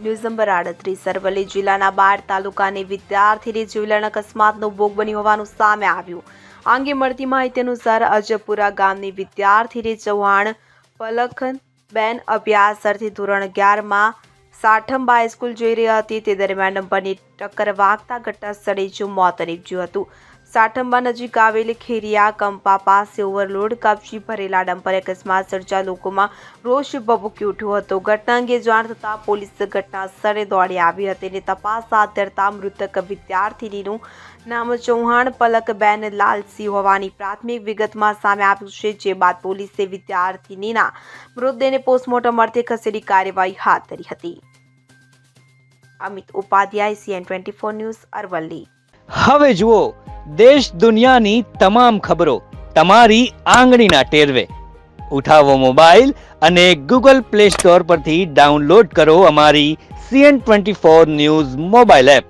News number 38 Aravalli જિલ્લાના બાર તાલુકાની વિદ્યાર્થીની જીવલેણ અકસ્માતનો ભોગ બની હોવાનું સામે આવ્યું. આ અંગે મળતી માહિતી અનુસાર અજપુરા ગામની વિદ્યાર્થીની ચૌહાણ પલખનબેન અભ્યાસ અર્થે ધોરણ 11માં સાઠંબા હાઈસ્કૂલ જઈ રહી હતી. તે દરમિયાન ડમ્પરની ટક્કર વાગતા ઘટના સ્થળે જ મોત નીપજ્યું હતું. સાઠંબા નજીક આવેલી ખેરિયા કંપા પાસે ઓવરલોડ કપચી ભરેલા ડમ્પર અકસ્માત સર્જાતા લોકોમાં રોષ ભભૂકી ઉઠ્યો હતો. ઘટના અંગે જાણ થતાં પોલીસ ઘટના સ્થળે દોડી આવી હતી અને તપાસ હાથ ધરતા મૃતક વિદ્યાર્થીનીનું નામ ચૌહાણ પલકબેન લાલસિંહ હોવાની પ્રાથમિક વિગતમાં સામે આવ્યું છે. જે બાદ પોલીસે વિદ્યાર્થીનીના મૃતદેહને પોસ્ટમોર્ટમ અર્થે ખસેડી કાર્યવાહી હાથ ધરી હતી. Amit Upadhyay, CN24 news, Aravalli. હવે જુઓ દેશ દુનિયાની તમામ ખબરો તમારી આંગળીના ટેરવે. ઉઠાવો મોબાઈલ અને Google Play Store પરથી ડાઉનલોડ કરો અમારી CN24 ન્યૂઝ મોબાઈલ એપ.